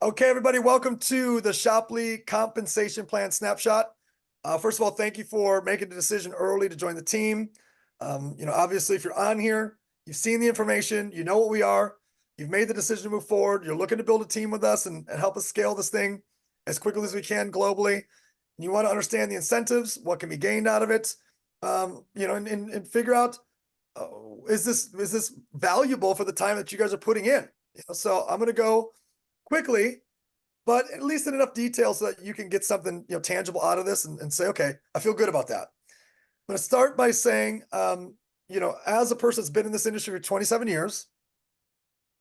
Okay, everybody, welcome to the Shopley Compensation Plan Snapshot. First of all, thank you for making the decision early to join the team. Obviously, if you're on here, you've seen the information, you know what we are, you've made the decision to move forward, you're looking to build a team with us and help us scale this thing as quickly as we can globally. And you want to understand the incentives, what can be gained out of it, and figure out, is this valuable for the time that you guys are putting in? So I'm going to go quickly, but at least in enough detail so that you can get something tangible out of this and say, okay, I feel good about that. I'm going to start by saying, as a person that's been in this industry for 27 years,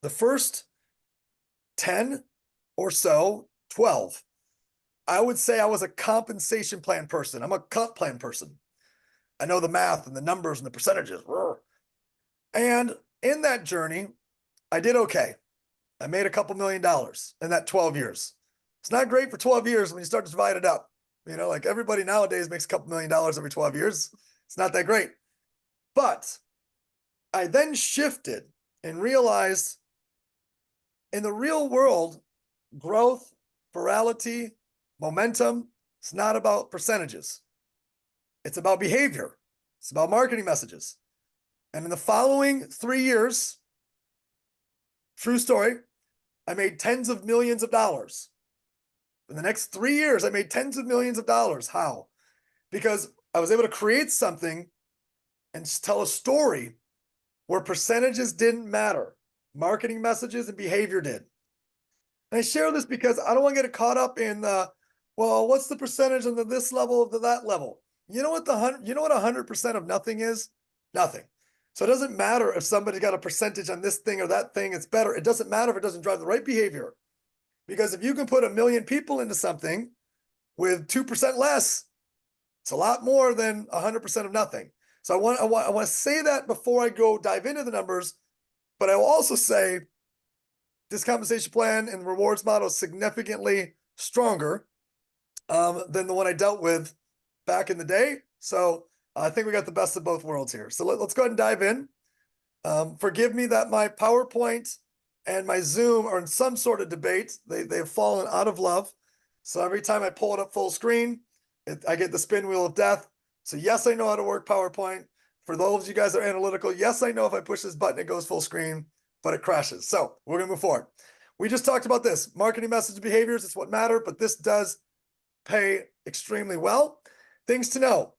the first 10 or so, 12, I would say I was a compensation plan person. I'm a comp plan person. I know the math and the numbers and the percentages. And in that journey, I did okay. I made a couple $1,000,000 in that 12 years. It's not great for 12 years when you start to divide it up. Like everybody nowadays makes a couple $1,000,000 every 12 years. It's not that great. But I then shifted and realized in the real world, growth, virality, momentum, it's not about percentages. It's about behavior. It's about marketing messages. And in the following 3 years, true story, I made tens of millions of dollars. In the next 3 years, I made tens of millions of dollars. How? Because I was able to create something and tell a story where percentages didn't matter. Marketing messages and behavior did. And I share this because I don't want to get caught up in, what's the percentage on this level to that level? You know what 100% of nothing is? Nothing. So it doesn't matter if somebody got a percentage on this thing or that thing, it's better. It doesn't matter if it doesn't drive the right behavior. Because if you can put 1 million people into something with 2% less, it's a lot more than 100% of nothing. So I want to say that before I go dive into the numbers, but I will also say this compensation plan and rewards model is significantly stronger than the one I dealt with back in the day. So I think we got the best of both worlds here. So let's go ahead and dive in. Forgive me that my PowerPoint and my Zoom are in some sort of debate. They've fallen out of love. So every time I pull it up full screen, I get the spin wheel of death. So yes, I know how to work PowerPoint. For those of you guys that are analytical, yes, I know if I push this button, it goes full screen, but it crashes. So we're going to move forward. We just talked about this. Marketing message behaviors, it's what matter, but this does pay extremely well. Things to know.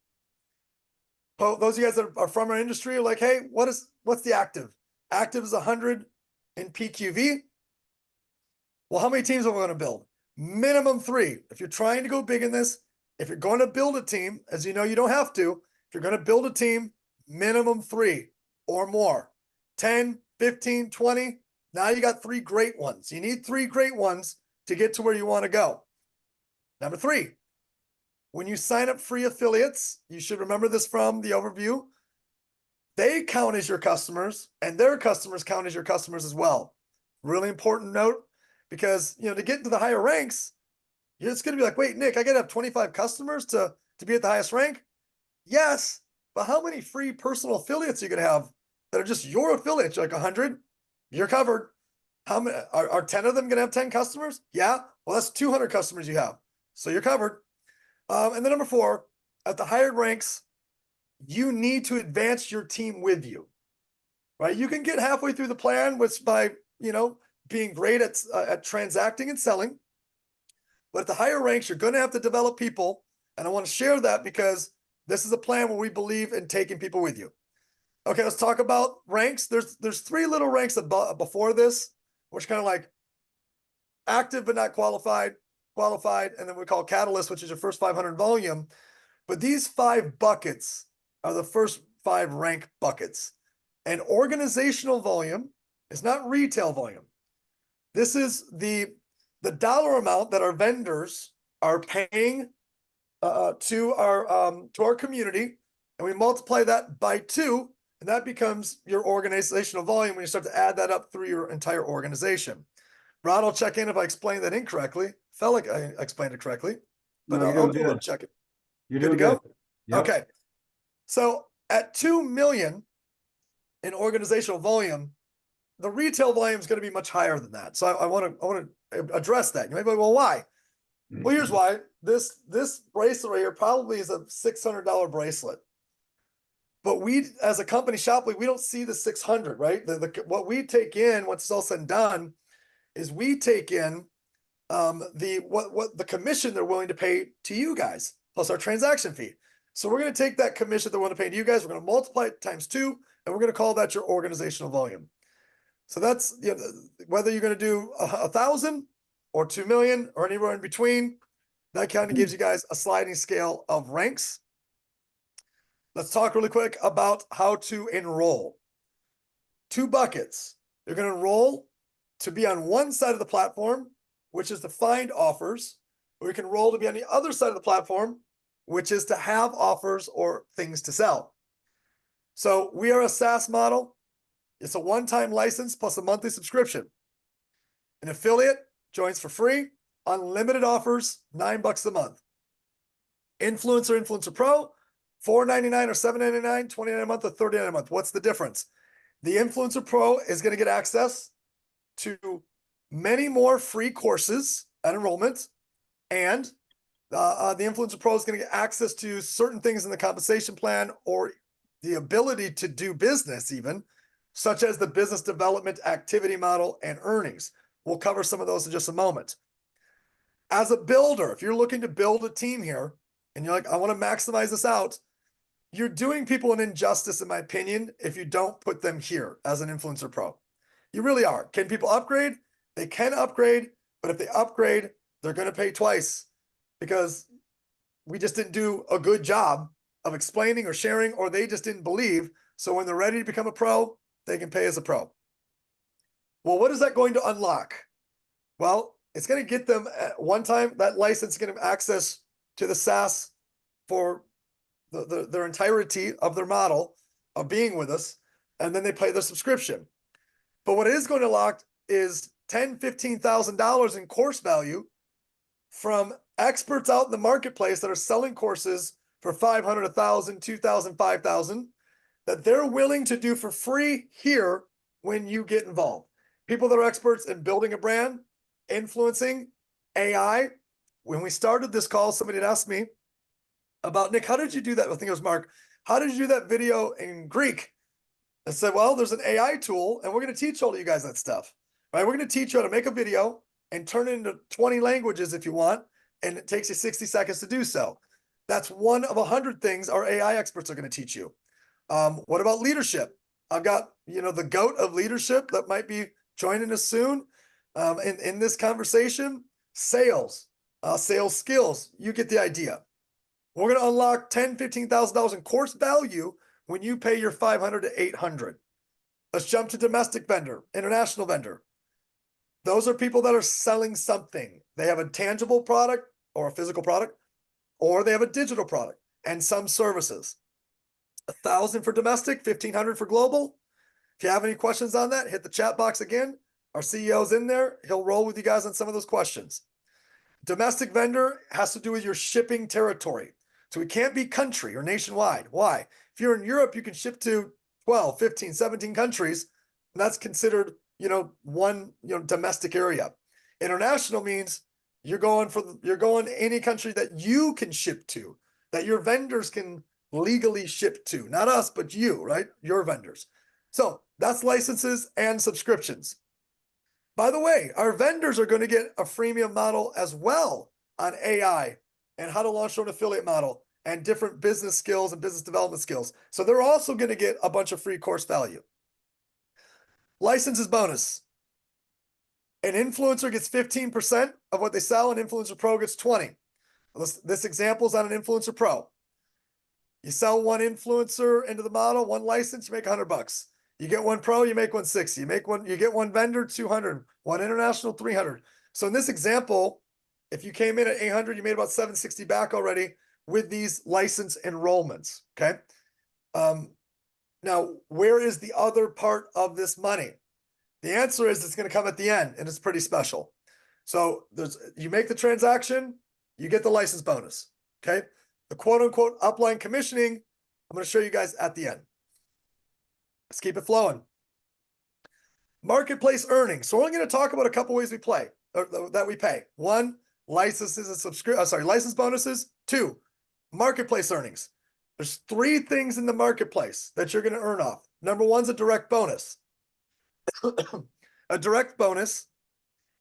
Those of you guys that are from our industry are like, hey, what's the active? Active is 100 in PQV. Well, how many teams are we going to build? Minimum 3. If you're trying to go big in this, if you're going to build a team, as you know, you don't have to. If you're going to build a team, minimum 3 or more. 10, 15, 20. Now you got 3 great ones. You need 3 great ones to get to where you want to go. Number 3, when you sign up free affiliates, you should remember this from the overview. They count as your customers and their customers count as your customers as well. Really important note, because to get into the higher ranks, you're just going to be like, wait, Nick, I got to have 25 customers to be at the highest rank? Yes, but how many free personal affiliates are you going to have that are just your affiliates? You're like 100, you're covered. How many are 10 of them going to have 10 customers? Yeah, well, that's 200 customers you have. So you're covered. And then number 4, at the higher ranks, you need to advance your team with you, right? You can get halfway through the plan by being great at transacting and selling. But at the higher ranks, you're going to have to develop people. And I want to share that because this is a plan where we believe in taking people with you. Okay, let's talk about ranks. There's 3 little ranks before this, which kind of like active but not qualified, and then we call catalyst, which is your first 500 volume. But these 5 buckets are the first 5 rank buckets. And organizational volume is not retail volume. This is the dollar amount that our vendors are paying to our community, and we multiply that by 2, and that becomes your organizational volume when you start to add that up through your entire organization. Rod will check in if I explained that incorrectly. Felt like I explained it correctly, but I'll check it. You're good to doing go? good. Yep. Okay. So at 2 million in organizational volume, the retail volume is going to be much higher than that. So I want to address that. You may be like, well, why? Well, here's why. This bracelet right here probably is a $600 bracelet. But we, as a company, Shopley, we don't see the 600, right? What we take in, once it's all said and done, is we take in what the commission they're willing to pay to you guys, plus our transaction fee. So we're going to take that commission they're willing to pay to you guys, we're going to multiply it times 2, and we're going to call that your organizational volume. So that's, you know, whether you're going to do 1,000 or 2 million or anywhere in between, that kind of gives you guys a sliding scale of ranks. Let's talk really quick about how to enroll. 2 buckets. You're going to enroll to be on one side of the platform, which is to find offers, or you can roll to be on the other side of the platform, which is to have offers or things to sell. So we are a SaaS model. It's a one-time license plus a monthly subscription. An affiliate joins for free, unlimited offers, $9 a month. Influencer Pro, $4.99 or $7.99, $29 a month or $39 a month. What's the difference? The Influencer Pro is going to get access to many more free courses at enrollment, and the Influencer Pro is going to get access to certain things in the compensation plan or the ability to do business even, such as the business development activity model and earnings. We'll cover some of those in just a moment. As a builder, if you're looking to build a team here and you're like, I want to maximize this out, you're doing people an injustice, in my opinion, if you don't put them here as an Influencer Pro. You really are. Can people upgrade? They can upgrade, but if they upgrade, they're going to pay twice because we just didn't do a good job of explaining or sharing, or they just didn't believe. So when they're ready to become a pro, they can pay as a pro. Well, what is that going to unlock? Well, it's going to get them at one time, that license is going to have access to the SaaS for their entirety of their model of being with us, and then they pay their subscription. But what it is going to unlock is $10,000, $15,000 in course value from experts out in the marketplace that are selling courses for $500, $1,000, $2,000, $5,000 that they're willing to do for free here when you get involved. People that are experts in building a brand, influencing, AI. When we started this call, somebody had asked me about, Nick, how did you do that? I think it was Mark. How did you do that video in Greek? I said, well, there's an AI tool, and we're going to teach all of you guys that stuff, right? We're going to teach you how to make a video and turn it into 20 languages if you want, and it takes you 60 seconds to do so. That's one of 100 things our AI experts are going to teach you. What about leadership? I've got, the GOAT of leadership that might be joining us soon in this conversation. Sales skills, you get the idea. We're going to unlock $10,000, $15,000 in course value when you pay your $500 to $800. Let's jump to domestic vendor, international vendor. Those are people that are selling something. They have a tangible product or a physical product, or they have a digital product and some services. $1,000 for domestic, $1,500 for global. If you have any questions on that, hit the chat box again. Our CEO's in there. He'll roll with you guys on some of those questions. Domestic vendor has to do with your shipping territory. So it can't be country or nationwide. Why? If you're in Europe, you can ship to 12, 15, 17 countries, and that's considered, one, domestic area. International means you're going any country that you can ship to, that your vendors can legally ship to, not us, but you, right? Your vendors. So that's licenses and subscriptions. By the way, our vendors are going to get a freemium model as well on AI and how to launch their own affiliate model and different business skills and business development skills. So they're also going to get a bunch of free course value. Licenses bonus. An influencer gets 15% of what they sell. An Influencer Pro gets 20%. This example is on an Influencer Pro. You sell one influencer into the model, one license, you make $100. You get one pro, you make 160. You get one vendor, 200. One international, 300. So in this example, if you came in at 800, you made about 760 back already with these license enrollments. Okay. Now, where is the other part of this money? The answer is it's going to come at the end, and it's pretty special. So you make the transaction, you get the license bonus. Okay. The quote unquote upline commissioning, I'm going to show you guys at the end. Let's keep it flowing. Marketplace earnings. So we're only going to talk about a couple ways we play or that we pay. One, licenses and license bonuses. Two, marketplace earnings. There's three things in the marketplace that you're going to earn off. Number one's a direct bonus. A direct bonus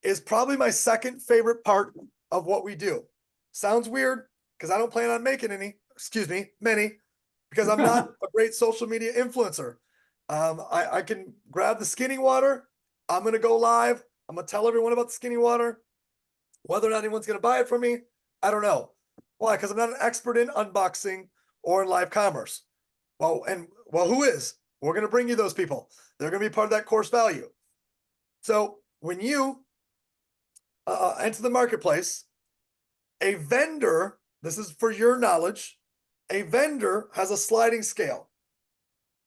is probably my second favorite part of what we do. Sounds weird because I don't plan on making many, because I'm not a great social media influencer. I can grab the skinny water. I'm going to go live. I'm going to tell everyone about the skinny water. Whether or not anyone's going to buy it from me, I don't know. Why? Because I'm not an expert in unboxing or in live commerce. Well, who is? We're going to bring you those people. They're going to be part of that course value. So when you enter the marketplace, a vendor, this is for your knowledge, a vendor has a sliding scale.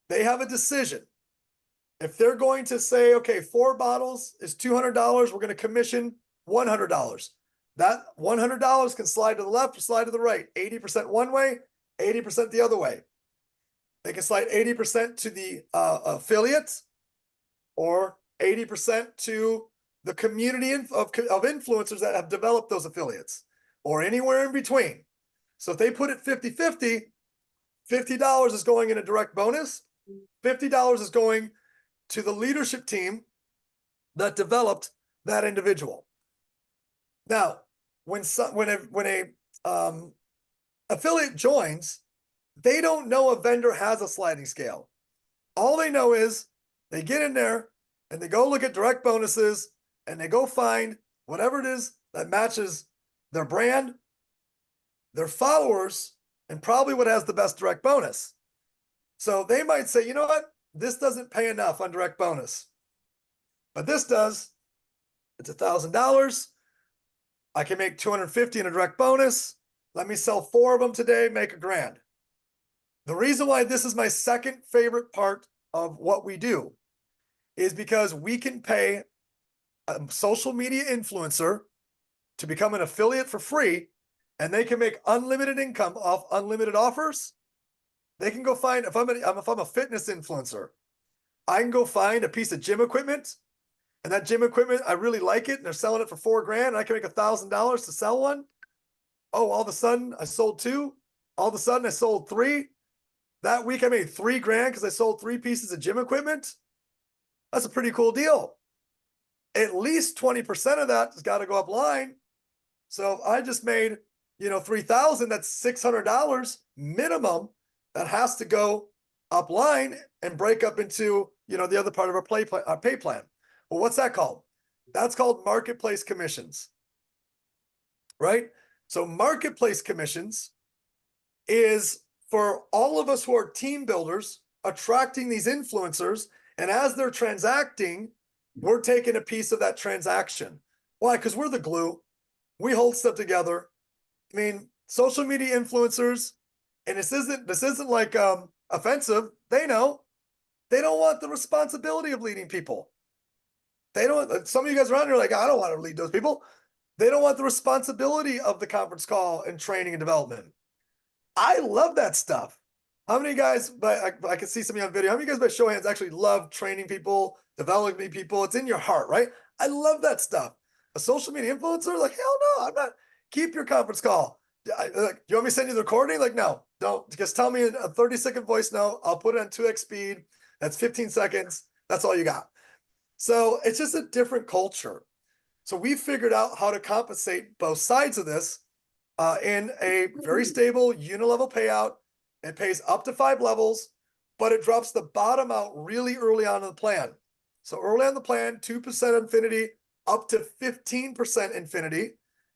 They have a decision. If they're going to say, okay, 4 bottles is $200, we're going to commission $100. That $100 can slide to the left or slide to the right, 80% one way, 80% the other way. They can slide 80% to the affiliates or 80% to the community of influencers that have developed those affiliates, or anywhere in between. So if they put it 50-50, $50 is going in a direct bonus, $50 is going to the leadership team that developed that individual. Now, when a affiliate joins, they don't know a vendor has a sliding scale. All they know is they get in there and they go look at direct bonuses and they go find whatever it is that matches their brand, their followers, and probably what has the best direct bonus. So they might say, you know what? This doesn't pay enough on direct bonus, but this does. It's $1,000. I can make $250 in a direct bonus. Let me sell 4 of them today, make $1,000. The reason why this is my second favorite part of what we do is because we can pay a social media influencer to become an affiliate for free, and they can make unlimited income off unlimited offers. They can go find, if I'm a fitness influencer, I can go find a piece of gym equipment, and that gym equipment, I really like it, and they're selling it for $4,000, and I can make $1,000 to sell one. Oh, all of a sudden I sold 2. All of a sudden I sold 3. That week I made $3,000 because I sold 3 pieces of gym equipment. That's a pretty cool deal. At least 20% of that has got to go up line. So if I just made, $3,000, that's $600 minimum that has to go up line and break up into, the other part of our pay plan. Well, what's that called? That's called marketplace commissions, right? So marketplace commissions is for all of us who are team builders, attracting these influencers, and as they're transacting, we're taking a piece of that transaction. Why? Because we're the glue. We hold stuff together. I mean, social media influencers, and this isn't like offensive. They know they don't want the responsibility of leading people. They don't. Some of you guys around here are like, I don't want to lead those people. They don't want the responsibility of the conference call and training and development. I love that stuff. How many guys, but I can see some of you on video, how many guys by show of hands actually love training people, developing people? It's in your heart, right? I love that stuff. A social media influencer, like, hell no, I'm not. Keep your conference call. Do you want me to send you the recording? Like, no, don't. Just tell me a 30-second voice note. I'll put it on 2x speed. That's 15 seconds. That's all you got. So it's just a different culture. So we figured out how to compensate both sides of this in a very stable unilevel payout. It pays up to 5 levels, but it drops the bottom out really early on in the plan. So early on the plan, 2% infinity, up to 15% infinity.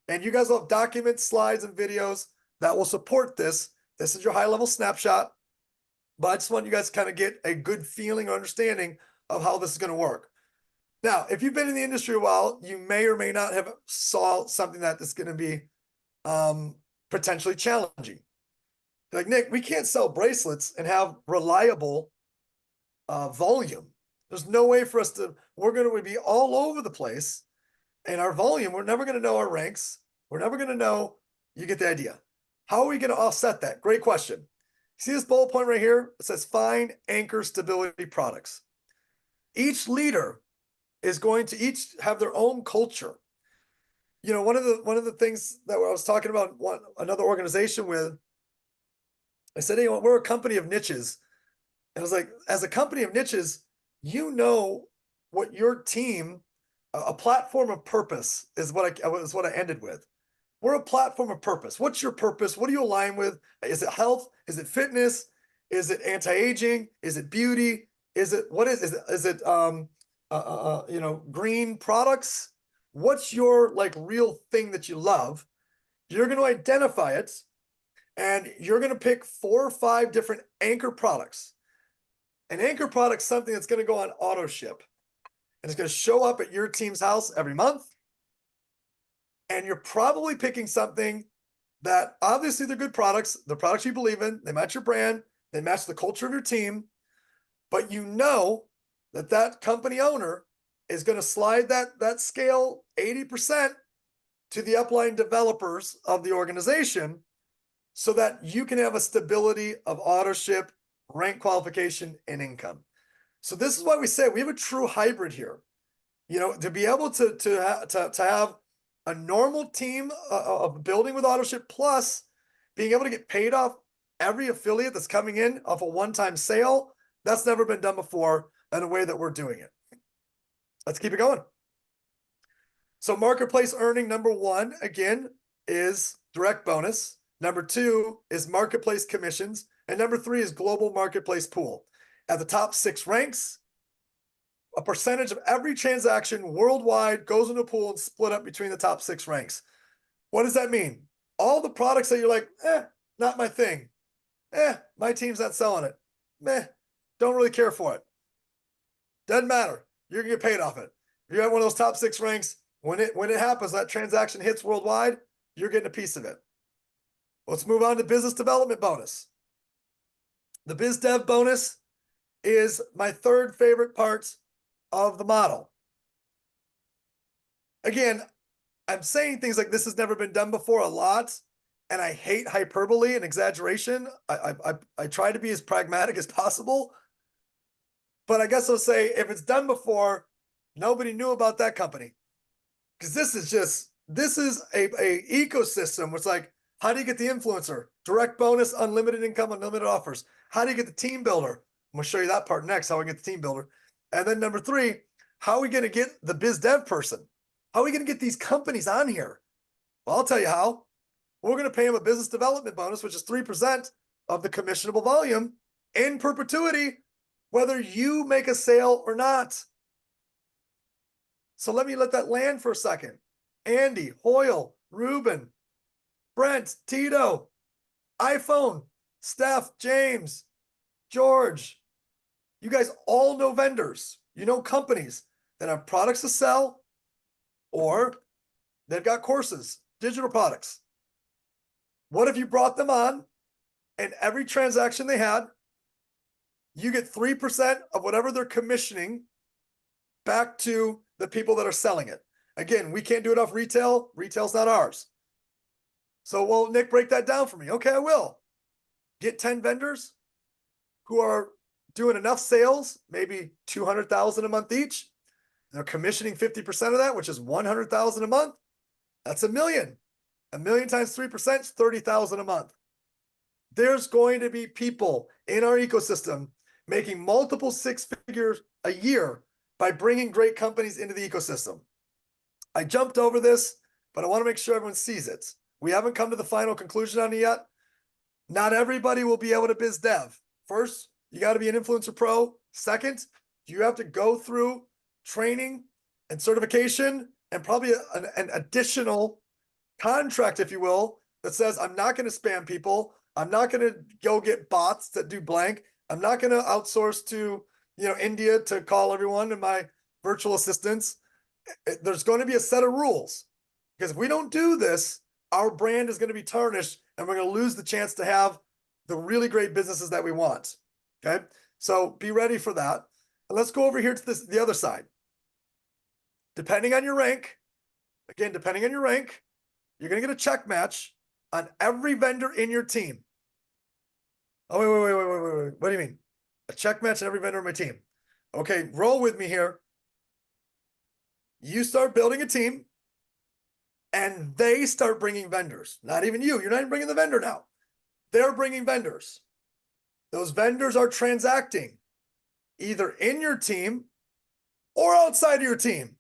And you guys will have documents, slides, and videos that will support this. This is your high-level snapshot. But I just want you guys to kind of get a good feeling or understanding of how this is going to work. Now, if you've been in the industry a while, you may or may not have saw something that is going to be potentially challenging. Like, Nick, we can't sell bracelets and have reliable volume. There's no way for us to, we're going to be all over the place. And our volume, we're never going to know our ranks. We're never going to know, you get the idea. How are we going to offset that? Great question. See this bullet point right here? It says find anchor stability products. Each leader is going to each have their own culture. One of the things that I was talking about another organization with, I said, hey, we're a company of niches. And I was like, as a company of niches, what your team, a platform of purpose is what I ended with. We're a platform of purpose. What's your purpose? What do you align with? Is it health? Is it fitness? Is it anti-aging? Is it beauty? Green products? What's your like real thing that you love? You're going to identify it, and you're going to pick 4 or 5 different anchor products. An anchor product is something that's going to go on auto ship, and it's going to show up at your team's house every month. And you're probably picking something that obviously they're good products, the products you believe in, they match your brand, they match the culture of your team, but you know that company owner is going to slide that scale 80% to the upline developers of the organization so that you can have a stability of auto ship, rank qualification, and income. So this is why we say we have a true hybrid here. To be able to have a normal team of building with auto ship plus being able to get paid off every affiliate that's coming in off a one-time sale, that's never been done before in a way that we're doing it. Let's keep it going. So marketplace earning number 1, again, is direct bonus. Number 2 is marketplace commissions. And number 3 is global marketplace pool. At the top 6 ranks, a percentage of every transaction worldwide goes into a pool and split up between the top 6 ranks. What does that mean? All the products that you're like, not my thing. My team's not selling it. Don't really care for it. Doesn't matter. You're gonna get paid off it. If you're at one of those top 6 ranks, when it happens, that transaction hits worldwide, you're getting a piece of it. Let's move on to business development bonus. The biz dev bonus is my 3rd favorite part of the model. Again, I'm saying things like this has never been done before a lot, and I hate hyperbole and exaggeration. I try to be as pragmatic as possible, but I guess I'll say if it's done before, nobody knew about that company, because this is a ecosystem where it's like, how do you get the influencer? Direct bonus, unlimited income, unlimited offers. How do you get the team builder? I'm gonna show you that part next, how we get the team builder. And then number 3, how are we gonna get the biz dev person? How are we gonna get these companies on here? Well, I'll tell you how. We're gonna pay them a business development bonus, which is 3% of the commissionable volume in perpetuity, whether you make a sale or not. So let that land for a second. Andy, Hoyle, Ruben, Brent, Tito, iPhone, Steph, James, George. You guys all know vendors. You know companies that have products to sell, or they've got courses, digital products. What if you brought them on, and every transaction they had, you get 3% of whatever they're commissioning back to the people that are selling it? Again, we can't do it off retail. Retail's not ours. So, well, Nick, break that down for me. Okay, I will. Get 10 vendors who are doing enough sales, maybe 200,000 a month each. They're commissioning 50% of that, which is 100,000 a month. That's $1 million. $1 million times 3% is 30,000 a month. There's going to be people in our ecosystem making multiple 6 figures a year by bringing great companies into the ecosystem. I jumped over this, but I want to make sure everyone sees it. We haven't come to the final conclusion on it yet. Not everybody will be able to biz dev. First, you got to be an influencer pro. Second, you have to go through training and certification and probably an additional contract, if you will, that says, I'm not going to spam people. I'm not going to go get bots that do blank. I'm not going to outsource to, India to call everyone and my virtual assistants. There's going to be a set of rules, because if we don't do this, our brand is going to be tarnished and we're going to lose the chance to have the really great businesses that we want. Okay. So be ready for that. And let's go over here to the other side. Depending on your rank, you're going to get a check match on every vendor in your team. Oh, wait. What do you mean? A check match on every vendor in my team. Okay, roll with me here. You start building a team and they start bringing vendors. Not even you. You're not even bringing the vendor now. They're bringing vendors. Those vendors are transacting either in your team or outside of your team.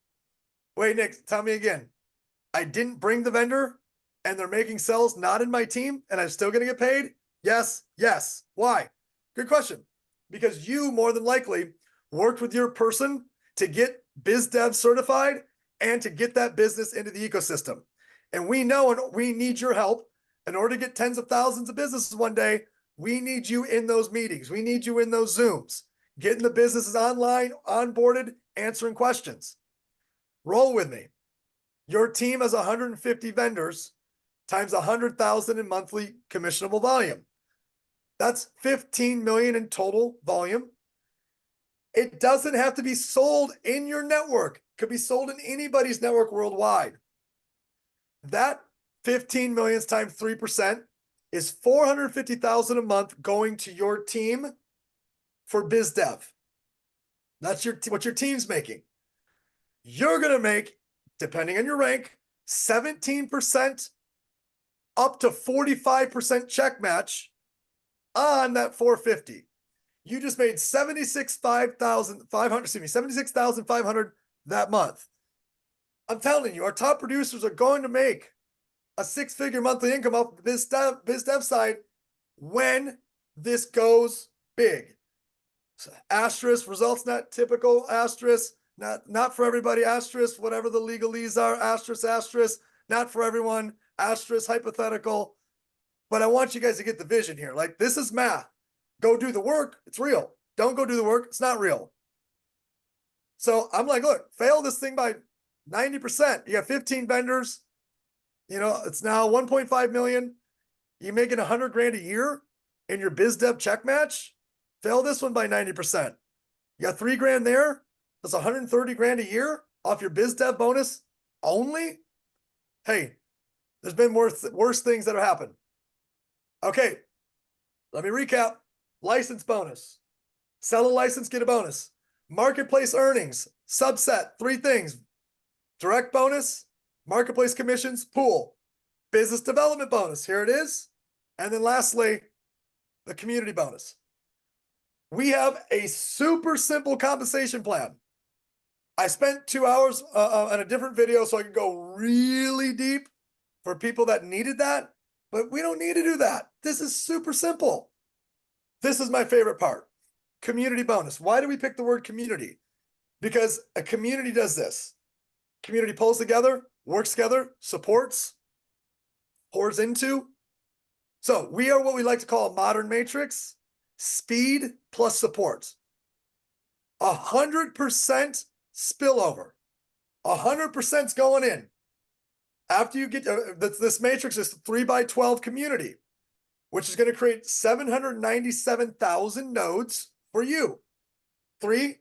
Wait, Nick, tell me again. I didn't bring the vendor and they're making sales not in my team and I'm still going to get paid? Yes, yes. Why? Good question. Because you more than likely worked with your person to get biz dev certified and to get that business into the ecosystem. And we know and we need your help in order to get tens of thousands of businesses one day. We need you in those meetings. We need you in those Zooms, getting the businesses online, onboarded, answering questions. Roll with me. Your team has 150 vendors times 100,000 in monthly commissionable volume. That's 15 million in total volume. It doesn't have to be sold in your network. It could be sold in anybody's network worldwide. That 15 million times 3% is 450,000 a month going to your team for biz dev. That's what your team's making. You're going to make, depending on your rank, 17% up to 45% check match on that 450. You just made 76,500 that month. I'm telling you, our top producers are going to make a six-figure monthly income off the biz dev side when this goes big. So, asterisk, results not typical, asterisk, not for everybody, asterisk, whatever the legalese are, asterisk, not for everyone, asterisk, hypothetical. But I want you guys to get the vision here. Like, this is math. Go do the work. It's real. Don't go do the work. It's not real. So I'm like, look, fail this thing by 90%. You got 15 vendors. You know, it's now 1.5 million. You're making 100 grand a year in your biz dev check match. Fail this one by 90%. You got 3 grand there. That's 130 grand a year off your biz dev bonus only. Hey, there's been worse things that have happened. Okay, let me recap. License bonus. Sell a license, get a bonus. Marketplace earnings, subset, 3 things. Direct bonus, marketplace commissions, pool. Business development bonus, here it is. And then lastly, the community bonus. We have a super simple compensation plan. I spent 2 hours on a different video so I could go really deep for people that needed that, but we don't need to do that. This is super simple. This is my favorite part. Community bonus. Why do we pick the word community? Because a community does this. Community pulls together, works together, supports, pours into. So we are what we like to call a modern matrix. Speed plus support. 100% spillover. 100% is going in. After you get this matrix is 3x12 community, which is going to create 797,000 nodes for you. 3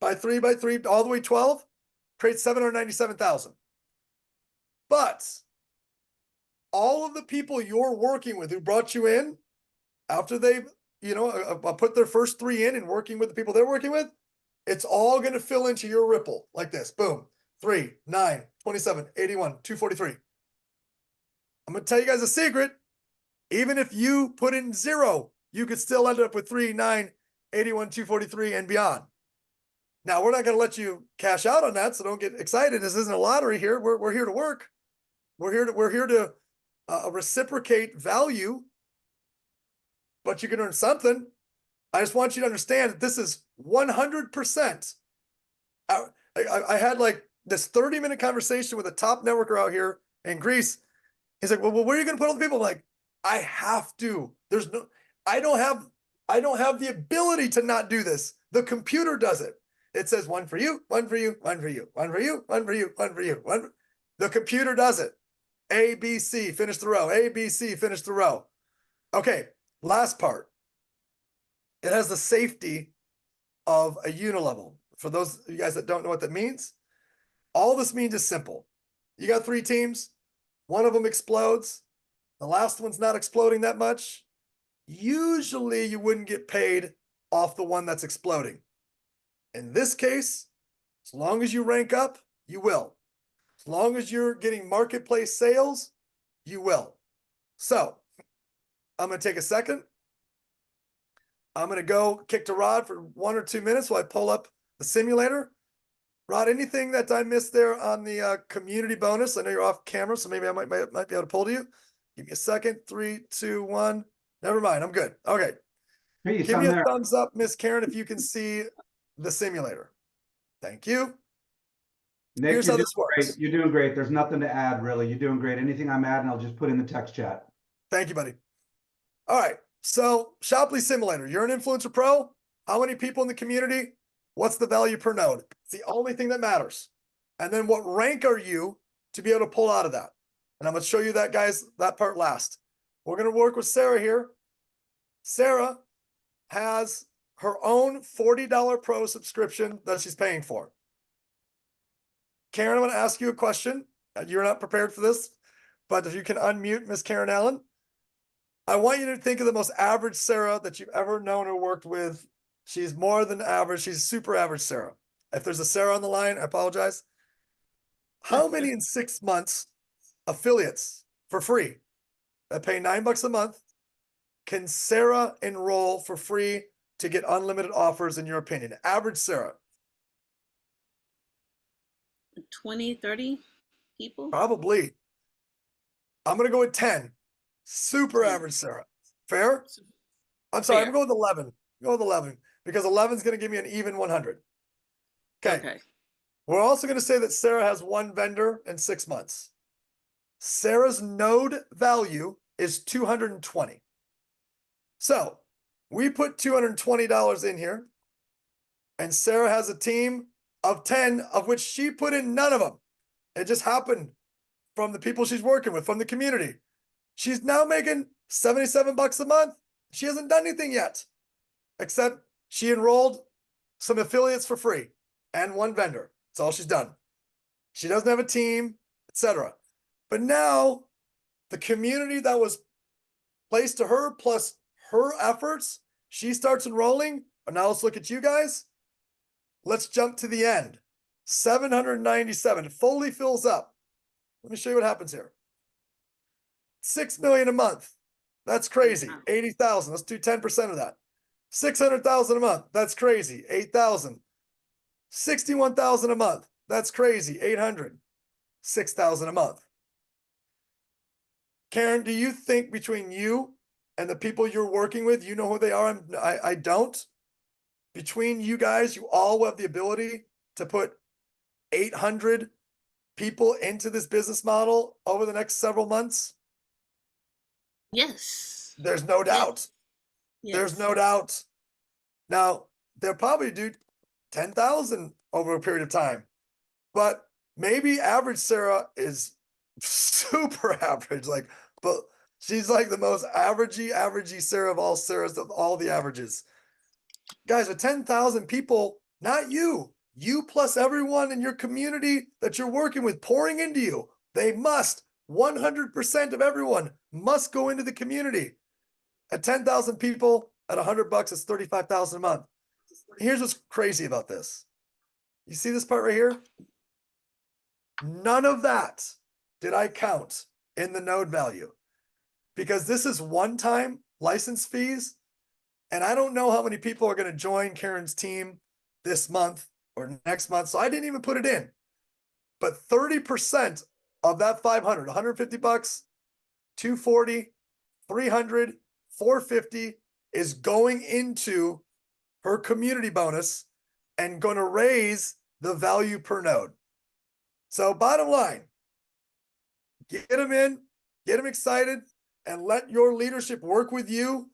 by 3 by 3, all the way 12, creates 797,000. But all of the people you're working with who brought you in, after they've, put their first 3 in and working with the people they're working with, it's all going to fill into your ripple like this. Boom. 3, 9, 27, 81, 243. I'm going to tell you guys a secret. Even if you put in 0, you could still end up with 3, 9, 81, 243 and beyond. Now, we're not going to let you cash out on that, so don't get excited. This isn't a lottery here. We're here to work. We're here to reciprocate value, but you can earn something. I just want you to understand that this is 100%. I had like this 30-minute conversation with a top networker out here in Greece. He's like, well, where are you going to put all the people? I'm like, I have to. I don't have the ability to not do this. The computer does it. It says 1 for you, 1 for you, 1 for you, 1 for you, 1 for you, 1 for you. The computer does it. A, B, C, finish the row. A, B, C, finish the row. Okay, last part. It has the safety of a unilevel. For those of you guys that don't know what that means, all this means is simple. You got 3 teams. One of them explodes. The last one's not exploding that much. Usually you wouldn't get paid off the one that's exploding. In this case, as long as you rank up, You will. As long as you're getting marketplace sales, you will. So I'm going to take a second. I'm going to go kick to Rod for 1 or 2 minutes while I pull up the simulator. Rod, anything that I missed there on the community bonus? I know you're off camera, so maybe I might be able to pull to you. Give me a second. 3, 2, 1. Never mind. I'm good. Okay. Hey, Give me a thumbs up, Miss Karen, if you can see the simulator. Thank you. Nick, Here's how this works. Great. You're doing great. There's nothing to add, really. You're doing great. Anything I'm adding, I'll just put in the text chat. Thank you, buddy. All right. So Shopley Simulator, you're an influencer pro. How many people in the community? What's the value per node? It's the only thing that matters. And then what rank are you to be able to pull out of that? And I'm going to show you that, guys, that part last. We're going to work with Sarah here. Sarah has her own $40 pro subscription that she's paying for. Karen, I'm going to ask you a question. You're not prepared for this, but if you can unmute Miss Karen Allen. I want you to think of the most average Sarah that you've ever known or worked with. She's more than average. She's super average Sarah. If there's a Sarah on the line, I apologize. How many in 6 months affiliates for free that pay $9 a month can Sarah enroll for free to get unlimited offers, in your opinion? Average Sarah. 20, 30 people? Probably. I'm going to go with 10. Super average Sarah. Fair? I'm sorry, Fair. I'm going with 11. Go with 11 because 11 is going to give me an even 100. Okay. We're also going to say that Sarah has one vendor in 6 months. Sarah's node value is 220. So we put $220 in here, and Sarah has a team of 10, of which she put in none of them. It just happened from the people she's working with, from the community. She's now making $77 a month. She hasn't done anything yet, except she enrolled some affiliates for free and one vendor. That's all she's done. She doesn't have a team, etc. But now the community that was placed to her plus her efforts, she starts enrolling. And now let's look at you guys. Let's jump to the end. 797 fully fills up. Let me show you what happens here. 6 million a month. That's crazy. 80,000. Let's do 10% of that. 600,000 a month. That's crazy. 8,000. 61,000 a month. That's crazy. 800. 6,000 a month. Karen, do you think between you and the people you're working with, you know who they are? I don't. Between you guys, you all have the ability to put 800 people into this business model over the next several months? Yes. There's no doubt. Yes. There's no doubt. Now, they'll probably do 10,000 over a period of time, but maybe average Sarah is super average. But she's like the most averagey Sarah of all Sarahs, of all the averages. Guys, with 10,000 people, not you plus everyone in your community that you're working with pouring into you, they must, 100% of everyone must go into the community. At 10,000 people, at $100, it's 35,000 a month. Here's what's crazy about this. You see this part right here? None of that did I count in the node value, because this is one-time license fees. And I don't know how many people are going to join Karen's team this month or next month. So I didn't even put it in. But 30% of that 500, 150 bucks, 240, 300, 450 is going into her community bonus and going to raise the value per node. So bottom line, get them in, get them excited, and let your leadership work with you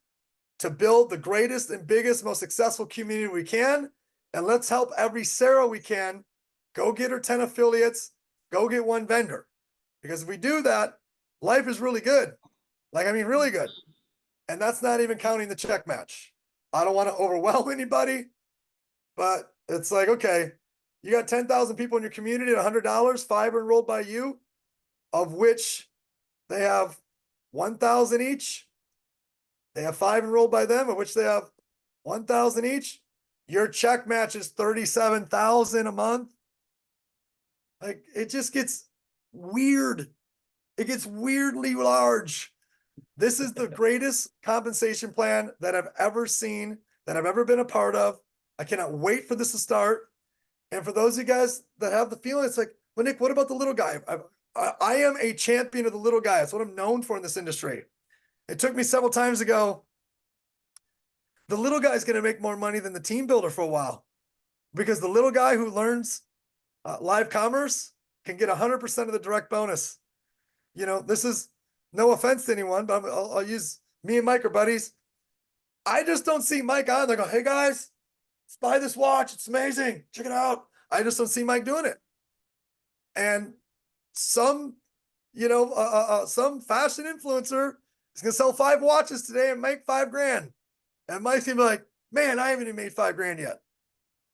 to build the greatest and biggest, most successful community we can. And let's help every Sarah we can go get her 10 affiliates, go get one vendor. Because if we do that, life is really good. Really good. And that's not even counting the check match. I don't want to overwhelm anybody, but it's like, okay, you got 10,000 people in your community at $100, 5 are enrolled by you, of which they have 1,000 each. They have 5 enrolled by them, of which they have 1,000 each. Your check match is 37,000 a month. Like it just gets weird. It gets weirdly large. This is the greatest compensation plan that I've ever seen, that I've ever been a part of. I cannot wait for this to start. And for those of you guys that have the feeling, it's like, well, Nick, what about the little guy? I am a champion of the little guy. That's what I'm known for in this industry. It took me several times to go, the little guy's going to make more money than the team builder for a while, because the little guy who learns live commerce can get 100% of the direct bonus. You know, this is no offense to anyone, but I'll use me and Mike are buddies. I just don't see Mike on there go, hey guys, let's buy this watch. It's amazing. Check it out. I just don't see Mike doing it. And some, some fashion influencer is going to sell 5 watches today and make $5,000. And Mike's going to be like, man, I haven't even made $5,000 yet.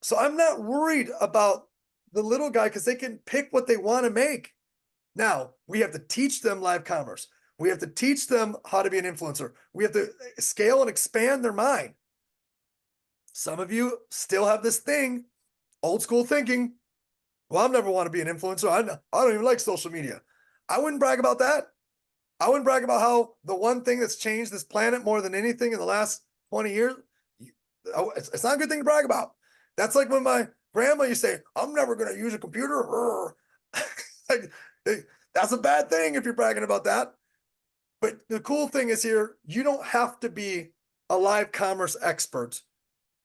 So I'm not worried about the little guy because they can pick what they want to make. Now, we have to teach them live commerce. We have to teach them how to be an influencer. We have to scale and expand their mind. Some of you still have this thing, old school thinking. Well, I've never want to be an influencer. I don't even like social media. I wouldn't brag about that. I wouldn't brag about how the one thing that's changed this planet more than anything in the last 20 years, it's not a good thing to brag about. That's like when my grandma used to say, I'm never going to use a computer. Like, that's a bad thing if you're bragging about that. But the cool thing is here, you don't have to be a live commerce expert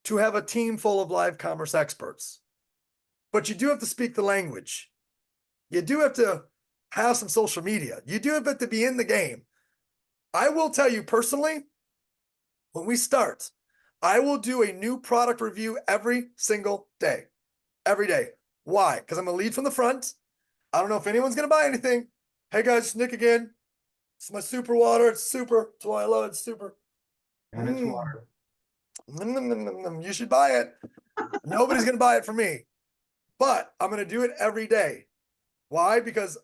to have a team full of live commerce experts. But you do have to speak the language. You do have to have some social media. You do have to be in the game. I will tell you personally, when we start, I will do a new product review every single day. Every day. Why? Because I'm going to lead from the front. I don't know if anyone's going to buy anything. Hey guys, it's Nick again. It's my super water. It's super. That's why I love it. It's super. And it's water. You should buy it. Nobody's going to buy it for me. But I'm going to do it every day. Why? Because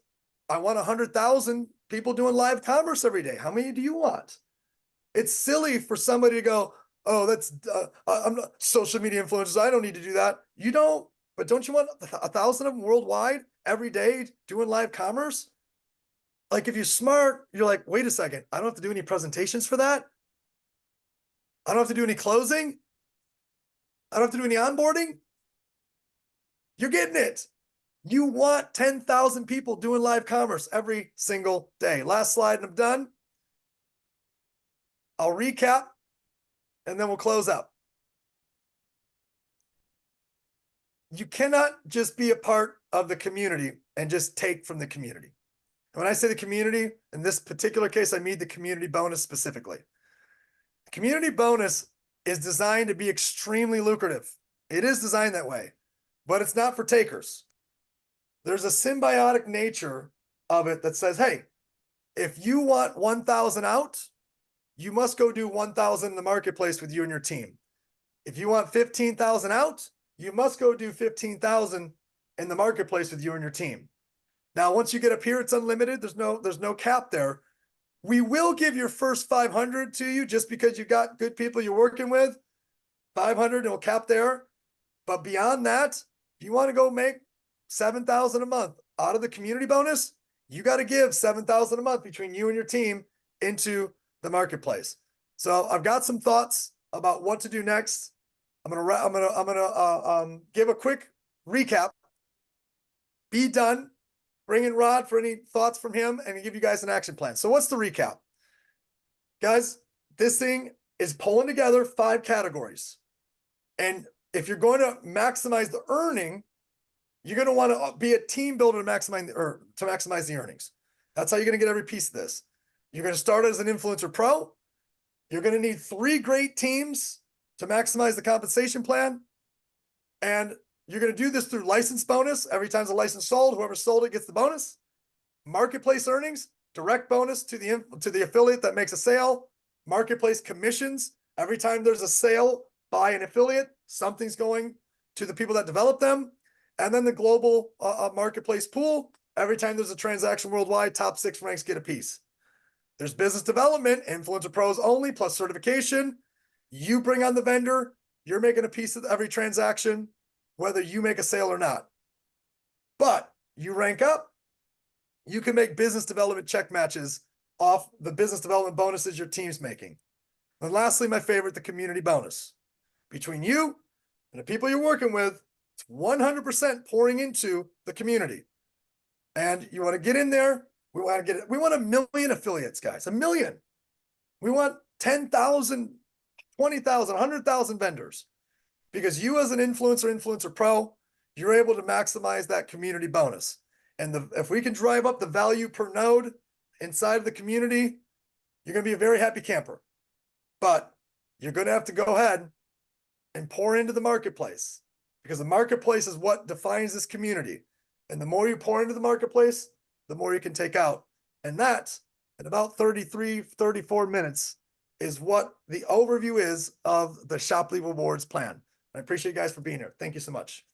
I want 100,000 people doing live commerce every day. How many do you want? It's silly for somebody to go, oh, that's I'm not social media influencers. I don't need to do that. You don't, but don't you want 1,000 of them worldwide every day doing live commerce? Like if you're smart, you're like, wait a second, I don't have to do any presentations for that. I don't have to do any closing. I don't have to do any onboarding. You're getting it. You want 10,000 people doing live commerce every single day. Last slide and I'm done. I'll recap and then we'll close up. You cannot just be a part of the community and just take from the community. And when I say the community, in this particular case, I mean the community bonus specifically. The community bonus is designed to be extremely lucrative. It is designed that way, but it's not for takers. There's a symbiotic nature of it that says, hey, if you want 1,000 out, you must go do 1,000 in the marketplace with you and your team. If you want 15,000 out, you must go do 15,000 in the marketplace with you and your team. Now, once you get up here, it's unlimited. There's no cap there. We will give your first 500 to you just because you got good people you're working with. 500 and we'll cap there. But beyond that, if you want to go make 7,000 a month out of the community bonus, you got to give 7,000 a month between you and your team into the marketplace. So I've got some thoughts about what to do next. I'm gonna give a quick recap. Be done. Bring in Rod for any thoughts from him and give you guys an action plan. So what's the recap? Guys, this thing is pulling together 5 categories. And if you're going to maximize the earning, you're going to want to be a team builder to maximize the earnings. That's how you're going to get every piece of this. You're going to start as an influencer pro. You're going to need 3 great teams to maximize the compensation plan. And you're going to do this through license bonus. Every time a license sold, whoever sold it gets the bonus. Marketplace earnings, direct bonus to the affiliate that makes a sale. Marketplace commissions. Every time there's a sale by an affiliate, something's going to the people that develop them. And then the global marketplace pool. Every time there's a transaction worldwide, top 6 ranks get a piece. There's business development, influencer pros only, plus certification. You bring on the vendor. You're making a piece of every transaction, whether you make a sale or not. But you rank up, you can make business development check matches off the business development bonuses your team's making. And lastly, my favorite, the community bonus. Between you and the people you're working with, it's 100% pouring into the community. And you want to get in there. We want to we want 1 million affiliates, guys, 1 million. We want 10,000, 20,000, 100,000 vendors, because you as an influencer pro, you're able to maximize that community bonus. And if we can drive up the value per node inside of the community, you're going to be a very happy camper. But you're going to have to go ahead and pour into the marketplace, because the marketplace is what defines this community. And the more you pour into the marketplace, the more you can take out. And that, in about 33, 34 minutes, is what the overview is of the Shopley Rewards plan. I appreciate you guys for being here. Thank you so much.